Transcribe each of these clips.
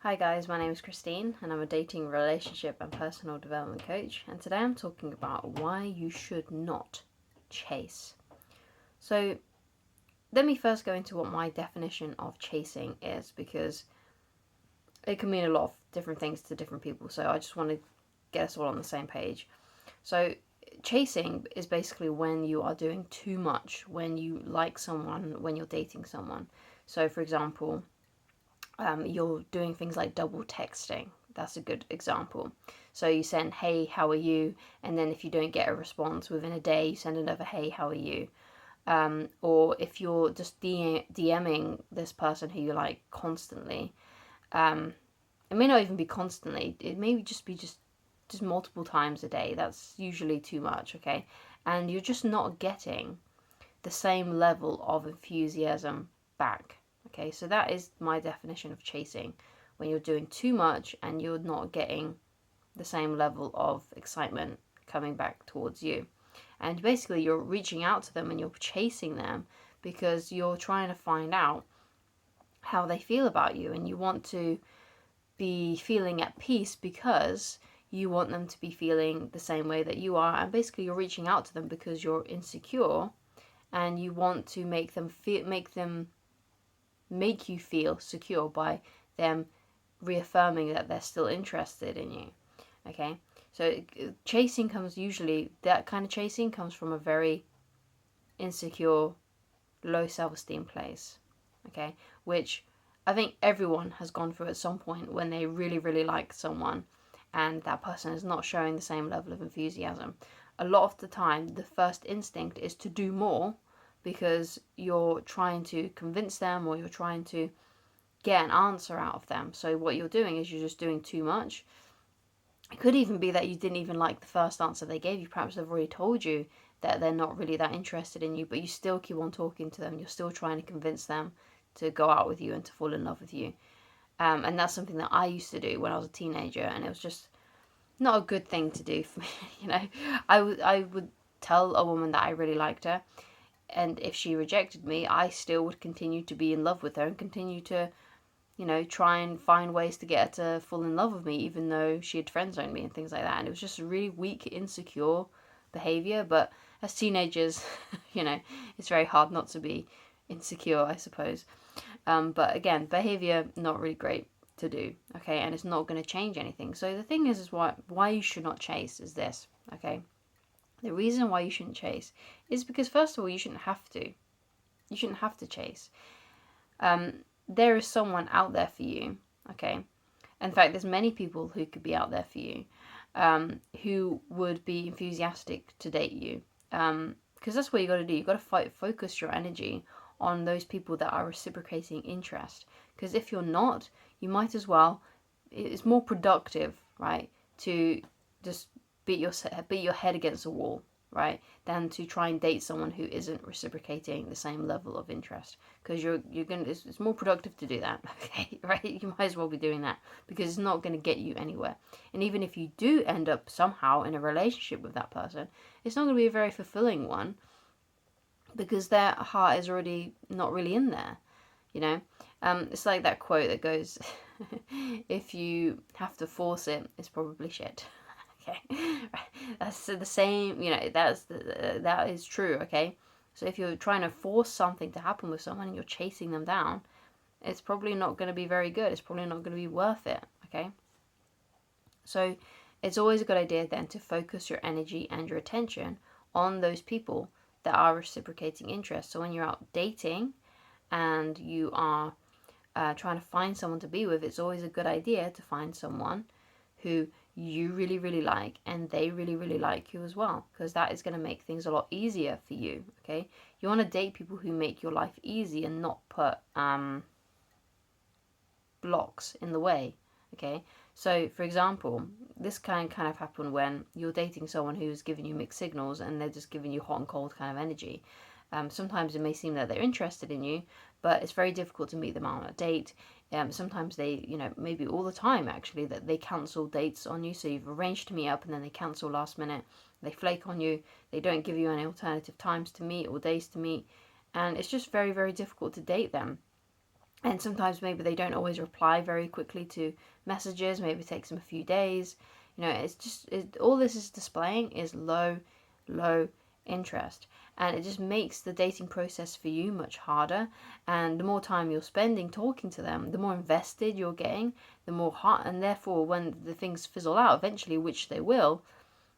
Hi guys, my name is Christine and I'm a dating, relationship and personal development coach, and today I'm talking about why you should not chase. So let me first go into what my definition of chasing is, because it can mean a lot of different things to different people, so I just want to get us all on the same page. So chasing is basically when you are doing too much, when you like someone, when you're dating someone. So for example, you're doing things like double texting. That's a good example. So you send, hey, how are you? And then if you don't get a response within a day, you send another, hey, how are you? Or if you're just DMing this person who you like constantly, it may not even be constantly. It may just be just multiple times a day. That's usually too much, okay? And you're just not getting the same level of enthusiasm back. Okay, so that is my definition of chasing, when you're doing too much and you're not getting the same level of excitement coming back towards you. And basically, you're reaching out to them and you're chasing them because you're trying to find out how they feel about you, and you want to be feeling at peace because you want them to be feeling the same way that you are. And basically, you're reaching out to them because you're insecure and you want to make them make you feel secure by them reaffirming that they're still interested in you. Okay, so chasing comes usually, that kind of chasing comes from a very insecure, low self-esteem place. Okay, which I think everyone has gone through at some point, when they really really like someone and that person is not showing the same level of enthusiasm. A lot of the time the first instinct is to do more, because you're trying to convince them or you're trying to get an answer out of them. So what you're doing is you're just doing too much. It could even be that you didn't even like the first answer they gave you. Perhaps they've already told you that they're not really that interested in you, but you still keep on talking to them. You're still trying to convince them to go out with you and to fall in love with you. And that's something that I used to do when I was a teenager, and it was just not a good thing to do for me. I would tell a woman that I really liked her, and if she rejected me, I still would continue to be in love with her and continue to, try and find ways to get her to fall in love with me, even though she had friend zoned me and things like that. And it was just a really weak, insecure behavior. But as teenagers, it's very hard not to be insecure, I suppose. But again, behavior not really great to do, okay, and it's not going to change anything. So the thing is why you should not chase is this, okay. The reason why you shouldn't chase is because, first of all, you shouldn't have to. You shouldn't have to chase. There is someone out there for you, okay? In fact, there's many people who could be out there for you, who would be enthusiastic to date you. Because that's what you got to do. You got to focus your energy on those people that are reciprocating interest. Because if you're not, you might as well. It's more productive, right, to just beat your head against a wall, right, than to try and date someone who isn't reciprocating the same level of interest. Because you're gonna, it's more productive to do that, okay, right? You might as well be doing that, because it's not going to get you anywhere. And even if you do end up somehow in a relationship with that person, it's not going to be a very fulfilling one, because their heart is already not really in there, you know. It's like that quote that goes, if you have to force it, it's probably shit. Okay, that's the same, that is true, okay. So if you're trying to force something to happen with someone and you're chasing them down, it's probably not going to be very good. It's probably not going to be worth it, okay. So it's always a good idea then to focus your energy and your attention on those people that are reciprocating interest. So when you're out dating and you are trying to find someone to be with, it's always a good idea to find someone who you really really like and they really really like you as well, because that is going to make things a lot easier for you, okay. You want to date people who make your life easy and not put blocks in the way, okay. So for example, this can kind of happen when you're dating someone who's giving you mixed signals and they're just giving you hot and cold kind of energy. Sometimes it may seem that they're interested in you, but it's very difficult to meet them on a date. Sometimes they, maybe all the time actually, that they cancel dates on you. So you've arranged to meet up and then they cancel last minute. They flake on you. They don't give you any alternative times to meet or days to meet. And it's just very, very difficult to date them. And sometimes maybe they don't always reply very quickly to messages. Maybe it takes them a few days. It's just all this is displaying is low interest, and it just makes the dating process for you much harder. And the more time you're spending talking to them, the more invested you're getting, the more hot, and therefore when the things fizzle out eventually, which they will,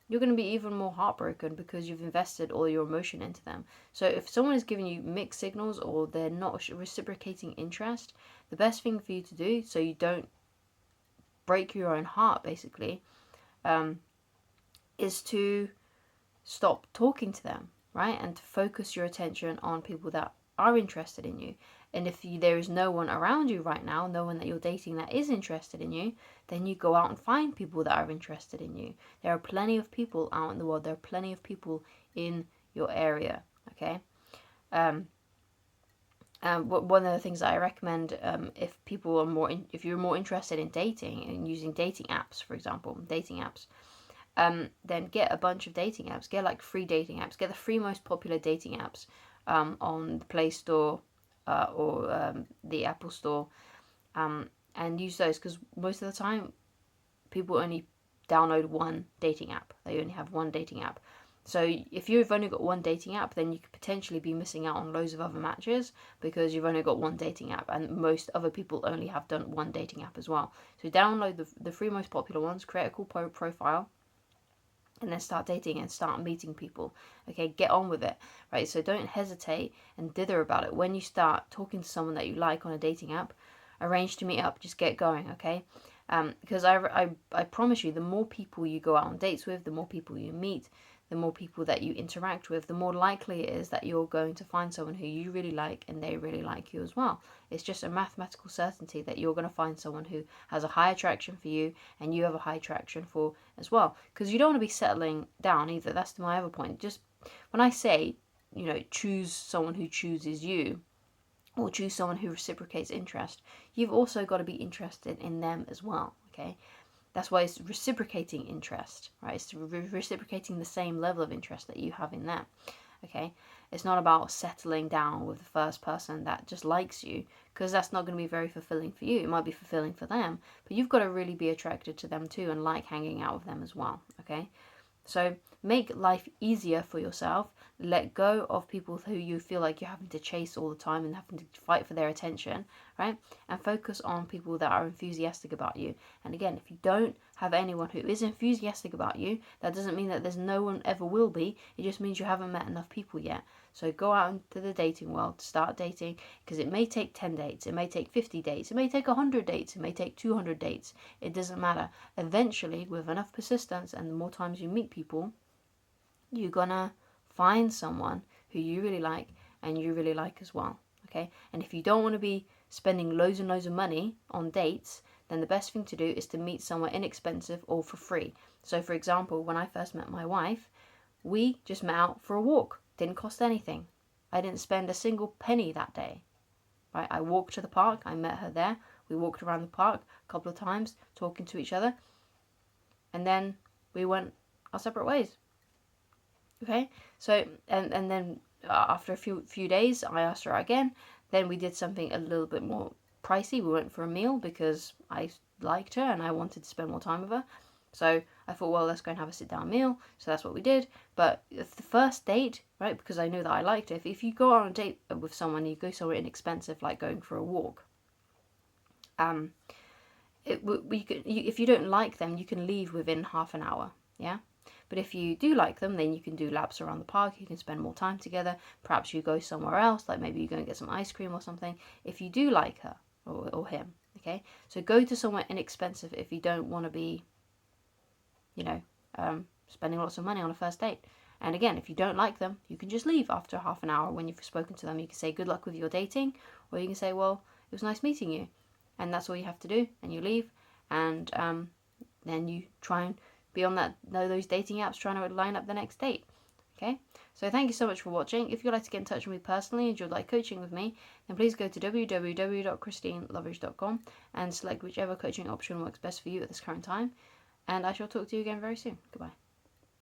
you're going to be even more heartbroken because you've invested all your emotion into them. So if someone is giving you mixed signals or they're not reciprocating interest, the best thing for you to do, so you don't break your own heart basically, is to stop talking to them, right? And to focus your attention on people that are interested in you. And if there is no one around you right now, no one that you're dating that is interested in you, then you go out and find people that are interested in you. There are plenty of people out in the world. There are plenty of people in your area, okay? One of the things that I recommend, if people are if you're more interested in dating and using dating apps, for example, then get a bunch of dating apps. Get like free dating apps. Get the 3 most popular dating apps on the Play Store or the Apple Store, and use those, because most of the time people only download one dating app. They only have one dating app. So if you've only got one dating app, then you could potentially be missing out on loads of other matches because you've only got one dating app, and most other people only have done one dating app as well. So download the 3 most popular ones, create a cool profile, and then start dating and start meeting people. Okay, get on with it, right? So don't hesitate and dither about it. When you start talking to someone that you like on a dating app, arrange to meet up. Just get going, okay? Because I promise you, the more people you go out on dates with, the more people you meet, the more people that you interact with, the more likely it is that you're going to find someone who you really like and they really like you as well. It's just a mathematical certainty that you're going to find someone who has a high attraction for you and you have a high attraction for as well. Because you don't want to be settling down either. That's my other point. Just when I say, choose someone who chooses you, or choose someone who reciprocates interest, you've also got to be interested in them as well, okay? That's why it's reciprocating interest, right? It's reciprocating the same level of interest that you have in them, okay? It's not about settling down with the first person that just likes you, because that's not going to be very fulfilling for you. It might be fulfilling for them, but you've got to really be attracted to them too and like hanging out with them as well, okay? So make life easier for yourself. Let go of people who you feel like you're having to chase all the time and having to fight for their attention, right? And focus on people that are enthusiastic about you. And again, if you don't have anyone who is enthusiastic about you, that doesn't mean that there's no one ever will be. It just means you haven't met enough people yet. So go out into the dating world, start dating, because it may take 10 dates, it may take 50 dates, it may take 100 dates, it may take 200 dates. It doesn't matter. Eventually, with enough persistence and the more times you meet people, you're gonna find someone who you really like and you really like as well, okay? And if you don't want to be spending loads and loads of money on dates, then the best thing to do is to meet somewhere inexpensive or for free. So for example, when I first met my wife, we just met out for a walk. Didn't cost anything. I didn't spend a single penny that day, right? I walked to the park, I met her there, we walked around the park a couple of times, talking to each other, and then we went our separate ways. Okay, so and then after a few days, I asked her again. Then we did something a little bit more pricey. We went for a meal because I liked her and I wanted to spend more time with her. So I thought, well, let's go and have a sit-down meal. So that's what we did. But if the first date, right, because I knew that I liked it, if you go on a date with someone, you go somewhere inexpensive, like going for a walk, if you don't like them, you can leave within half an hour, yeah? But if you do like them, then you can do laps around the park, you can spend more time together, perhaps you go somewhere else, like maybe you go and get some ice cream or something, if you do like her or him, okay? So go to somewhere inexpensive if you don't want to be, spending lots of money on a first date. And again, if you don't like them, you can just leave after half an hour when you've spoken to them. You can say good luck with your dating, or you can say, well, it was nice meeting you. And that's all you have to do, and you leave, and then you try and be on those dating apps trying to line up the next date. Okay, so thank you so much for watching. If you'd like to get in touch with me personally and you'd like coaching with me, then please go to www.christineloveridge.com and select whichever coaching option works best for you at this current time. And I shall talk to you again very soon. Goodbye.